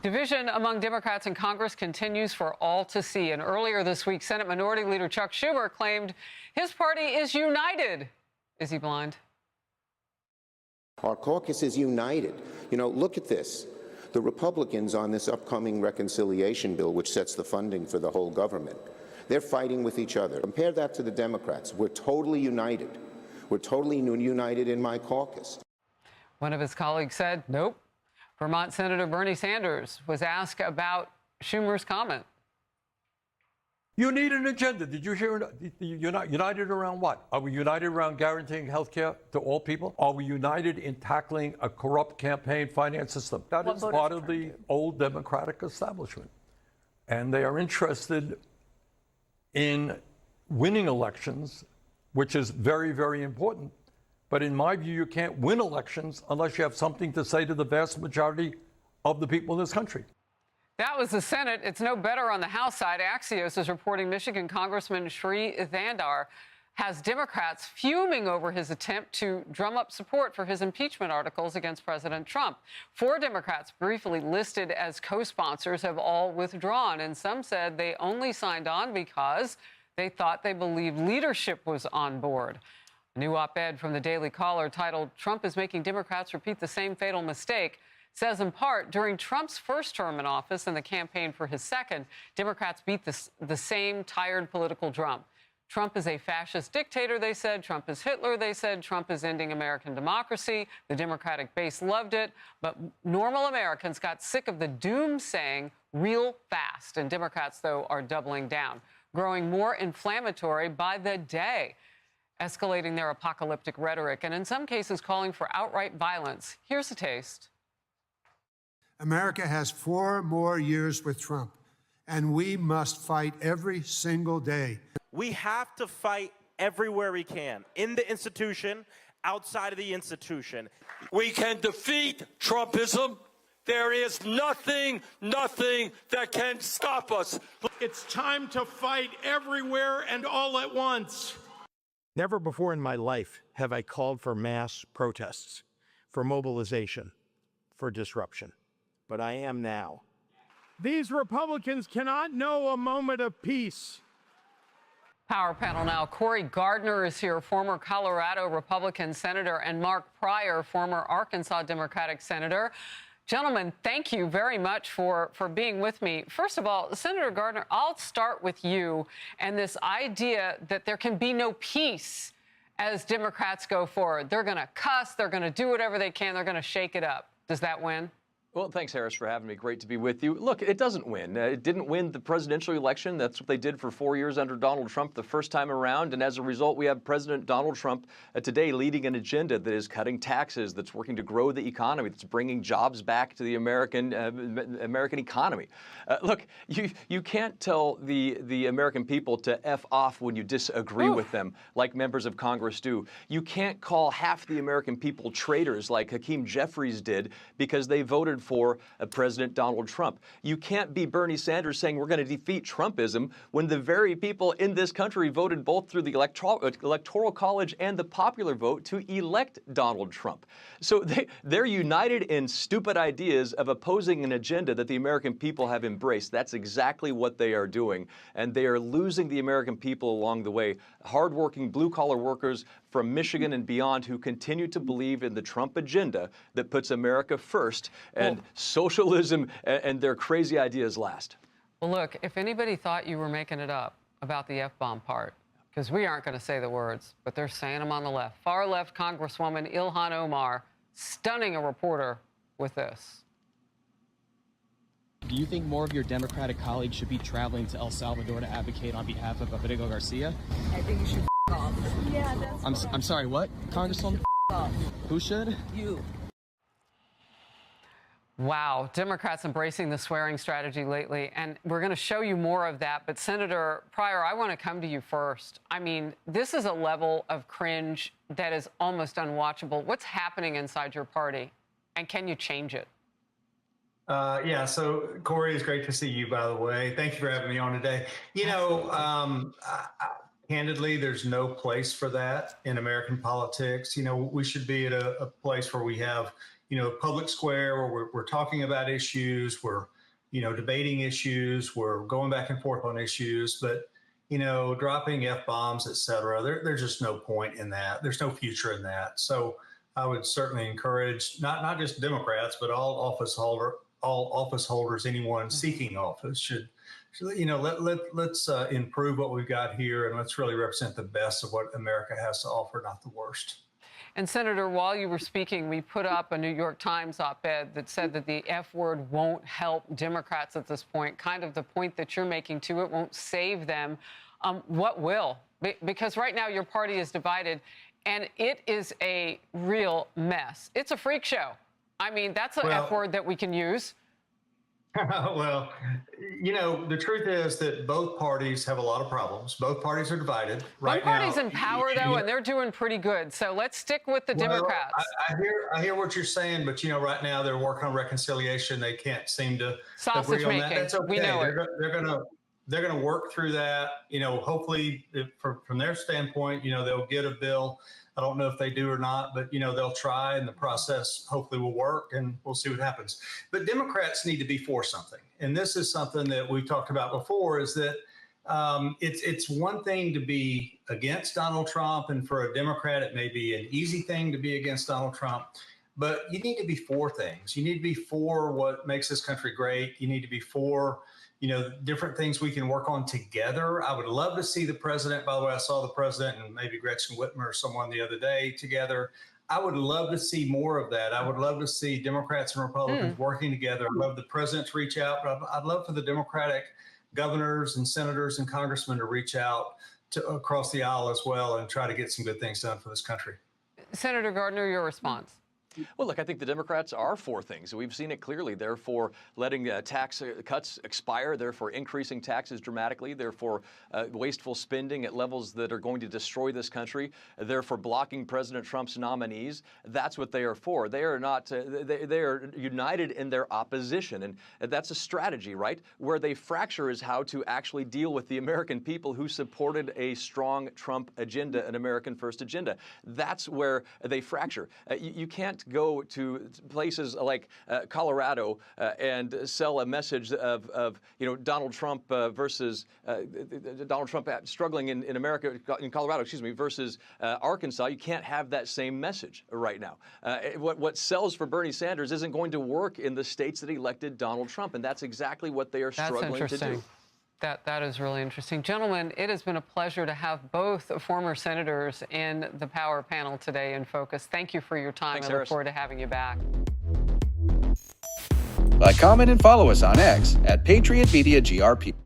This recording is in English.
Division among Democrats in Congress continues for all to see. And earlier this week, Senate Minority Leader Chuck Schumer claimed his party is united. Is he blind? Our caucus is united. You know, look at this. The Republicans on this upcoming reconciliation bill, which sets the funding for the whole government, they're fighting with each other. Compare that to the Democrats. We're totally united. We're totally united in my caucus. One of his colleagues said, nope. Vermont Senator Bernie Sanders was asked about Schumer's comment. You need an agenda. Did you hear it? You're not united around what? Are we united around guaranteeing health care to all people? Are we united in tackling a corrupt campaign finance system? That is part of the old Democratic establishment. And they are interested in winning elections, which is very, very important. But in my view, you can't win elections unless you have something to say to the vast majority of the people in this country. That was the Senate. It's no better on the House side. Axios is reporting Michigan Congressman Sri Thandar has Democrats fuming over his attempt to drum up support for his impeachment articles against President Trump. 4 Democrats briefly listed as co-sponsors have all withdrawn, and some said they only signed on because they thought they believed leadership was on board. A new op-ed from the Daily Caller titled, "Trump is making Democrats repeat the same fatal mistake," says in part, during Trump's first term in office and the campaign for his second, Democrats beat the same tired political drum. Trump is a fascist dictator, they said. Trump is Hitler, they said. Trump is ending American democracy. The Democratic base loved it. But normal Americans got sick of the doom-saying real fast. And Democrats, though, are doubling down, growing more inflammatory by the day, escalating their apocalyptic rhetoric, and in some cases calling for outright violence. Here's a taste. America has 4 more years with Trump, and we must fight every single day. We have to fight everywhere we can, in the institution, outside of the institution. We can defeat Trumpism. There is nothing that can stop us. It's time to fight everywhere and all at once. Never before in my life have I called for mass protests, for mobilization, for disruption. But I am now. These Republicans cannot know a moment of peace. Power panel now. Cory Gardner is here, former Colorado Republican senator, and Mark Pryor, former Arkansas Democratic senator. Gentlemen, thank you very much for being with me. First of all, Senator Gardner, I'll start with you and this idea that there can be no peace as Democrats go forward. They're going to cuss. They're going to do whatever they can. They're going to shake it up. Does that win? Well, thanks, Harris, for having me. Great to be with you. Look, it doesn't win. It didn't win the presidential election. That's what they did for 4 years under Donald Trump the first time around. And as a result, we have President Donald Trump today leading an agenda that is cutting taxes, that's working to grow the economy, that's bringing jobs back to the American economy. Look, you can't tell the American people to F off when you disagree with them, like members of Congress do. You can't call half the American people traitors like Hakeem Jeffries did because they voted for President Donald Trump. You can't be Bernie Sanders saying we're going to defeat Trumpism when the very people in this country voted both through the Electoral College and the popular vote to elect Donald Trump. So they're united in stupid ideas of opposing an agenda that the American people have embraced. That's exactly what they are doing. And they are losing the American people along the way. Hardworking blue-collar workers from Michigan and beyond who continue to believe in the Trump agenda that puts America first and socialism and their crazy ideas last. Well, look, if anybody thought you were making it up about the F-bomb part, because we aren't going to say the words, but they're saying them on the left. Far left Congresswoman Ilhan Omar stunning a reporter with this. Do you think more of your Democratic colleagues should be traveling to El Salvador to advocate on behalf of Rodrigo Garcia? I think you should off. Yeah, that's I'm sorry, what? Congresswoman? off. Who should? You. Wow, Democrats embracing the swearing strategy lately, and we're going to show you more of that. But Senator Pryor, I want to come to you first. I mean, this is a level of cringe that is almost unwatchable. What's happening inside your party, and can you change it? Yeah, so Cory, it's great to see you, by the way. Thank you for having me on today. You know, candidly, there's no place for that in American politics. You know, we should be at a place where we have, you know, public square where we're talking about issues, we're debating issues. We're going back and forth on issues, but dropping F-bombs, et cetera, there's just no point in that. There's no future in that. So I would certainly encourage not just Democrats, but all office holders, anyone seeking office should let's improve what we've got here, and let's really represent the best of what America has to offer, not the worst. And Senator, while you were speaking, we put up a New York Times op-ed that said that the F word won't help Democrats at this point, kind of the point that you're making too. It won't save them. What will? Because right now your party is divided, and it is a real mess. It's a freak show. I mean, that's an F word that we can use. Well, the truth is that both parties have a lot of problems. Both parties are divided right now. One party's in power, though, and they're doing pretty good. So let's stick with the Democrats. I hear what you're saying, but right now they're working on reconciliation. They can't seem to agree on that. That's okay. We know it. They're gonna work through that. Hopefully, from their standpoint, they'll get a bill. I don't know if they do or not, but they'll try, and the process hopefully will work, and we'll see what happens. But Democrats need to be for something, and this is something that we've talked about before. Is that it's one thing to be against Donald Trump, and for a Democrat, it may be an easy thing to be against Donald Trump. But you need to be for things. You need to be for what makes this country great. You need to be for different things we can work on together. I would love to see the president. By the way, I saw the president and maybe Gretchen Whitmer or someone the other day together. I would love to see more of that. I would love to see Democrats and Republicans working together. I'd love the president to reach out, but I'd love for the Democratic governors and senators and congressmen to reach out across the aisle as well and try to get some good things done for this country. Senator Gardner, your response. Well, look, I think the Democrats are for things. We've seen it clearly. They're for letting tax cuts expire. They're for increasing taxes dramatically. They're for wasteful spending at levels that are going to destroy this country. They're for blocking President Trump's nominees. That's what they are for. They are not. They are united in their opposition, and that's a strategy, right? Where they fracture is how to actually deal with the American people who supported a strong Trump agenda, an American first agenda. That's where they fracture. You can't go to places like Colorado and sell a message of Donald Trump versus Donald Trump struggling in America, in Colorado, versus Arkansas. You can't have that same message right now. What sells for Bernie Sanders isn't going to work in the states that elected Donald Trump, and that's exactly what they are struggling to do. That is really interesting. Gentlemen, it has been a pleasure to have both former senators in the Power panel today in Focus. Thank you for your time. Thanks, I look forward to having you back. Like, comment, and follow us on X @PatriotMediaGRP.